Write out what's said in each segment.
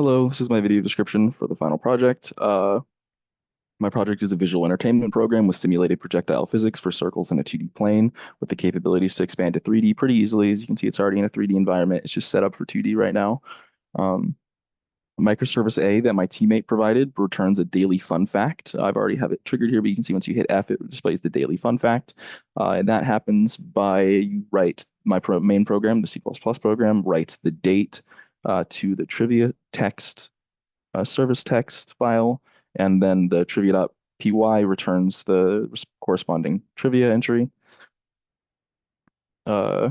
Hello, this is my video description for the final project. My project is a visual entertainment program with simulated projectile physics for circles in a 2D plane with the capabilities to expand to 3D pretty easily. As you can see, it's already in a 3D environment. It's just set up for 2D right now. Um, Microservice A that my teammate provided returns a daily fun fact. I've already have it triggered here, but you can see once you hit F, it displays the daily fun fact. And that happens by you write main program, the C++ program, writes the date to the trivia text service text file, and then the trivia.py returns the corresponding trivia entry. Uh,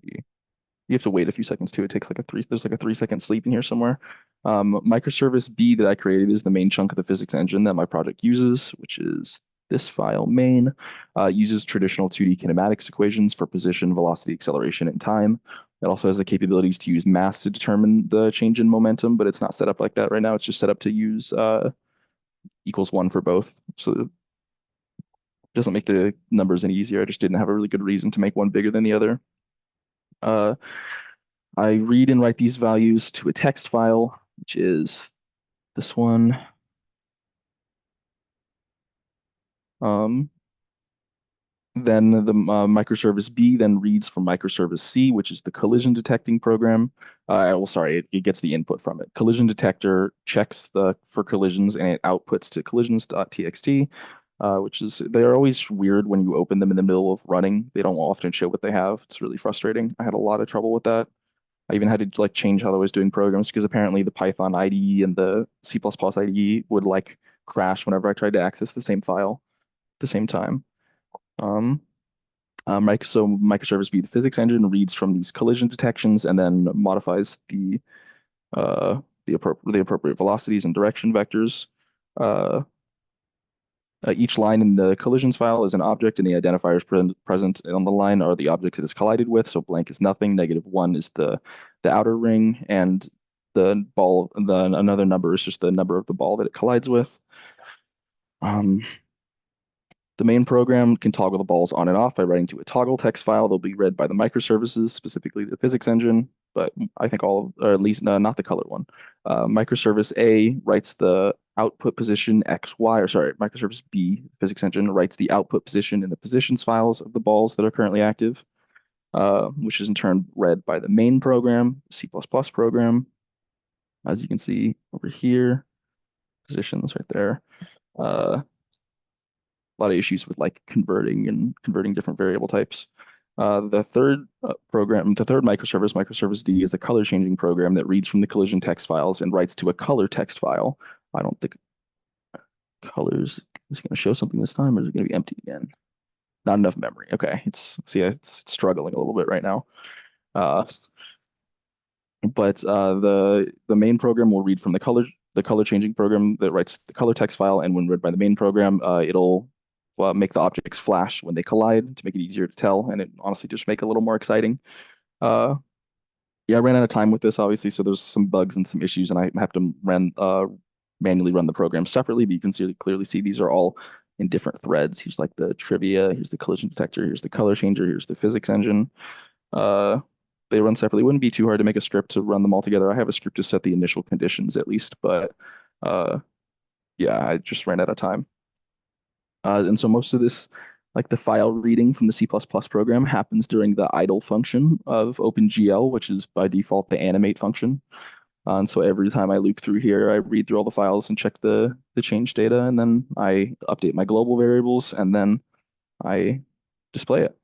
you have to wait a few seconds too. It takes like there's like a 3 second sleep in here somewhere. Microservice B that I created is the main chunk of the physics engine that my project uses, which is this file main. Uses traditional 2D kinematics equations for position, velocity, acceleration, and time. It also has the capabilities to use mass to determine the change in momentum, but it's not set up like that right now. It's just set up to use equals 1 for both. So it doesn't make the numbers any easier. I just didn't have a really good reason to make one bigger than the other. Uh, I read and write these values to a text file, which is this one. Um, then the microservice B then reads from microservice C, which is the collision detecting program. Well, sorry, it gets the input from it. Collision detector checks for collisions and it outputs to collisions.txt, which is they are always weird when you open them in the middle of running. They don't often show what they have. It's really frustrating. I had a lot of trouble with that. I even had to like change how I was doing programs because apparently the Python IDE and the C++ IDE would like crash whenever I tried to access the same file at the same time. Um, so microservice B, the physics engine, reads from these collision detections and then modifies uh, the appropriate velocities and direction vectors. Uh, each line in the collisions file is an object, and the identifiers present on the line are the objects it is collided with. So blank is nothing, -1 is the outer ring, and the ball, another number is just the number of the ball that it collides with. Um, the main program can toggle the balls on and off by writing to a toggle text file. They'll be read by the microservices, specifically the physics engine, but I think or at least not the color one. Microservice A writes the output position X, Y, or sorry, microservice B, physics engine, writes the output position in the positions files of the balls that are currently active, which is in turn read by the main program, C++ program. As you can see over here, positions right there. A lot of issues with like converting different variable types. The third microservice, microservice D, is a color changing program that reads from the collision text files and writes to a color text file. I don't think colors is going to show something this time, or is it going to be empty again? Not enough memory. Okay, it's struggling a little bit right now. Uh, but the main program will read from the color changing program that writes the color text file, and when read by the main program, it'll make the objects flash when they collide to make it easier to tell, and it honestly just make it a little more exciting. Uh, yeah, I ran out of time with this, obviously, so there's some bugs and some issues, and I have to manually run the program separately, but you can clearly see these are all in different threads. Here's like the trivia, here's the collision detector, here's the color changer, here's the physics engine. Uh, they run separately. It wouldn't be too hard to make a script to run them all together. I have a script to set the initial conditions at least, but uh, yeah, I just ran out of time. And so most of this, like the file reading from the C++ program, happens during the idle function of OpenGL, which is by default the animate function. And so every time I loop through here, I read through all the files and check the change data, and then I update my global variables, and then I display it.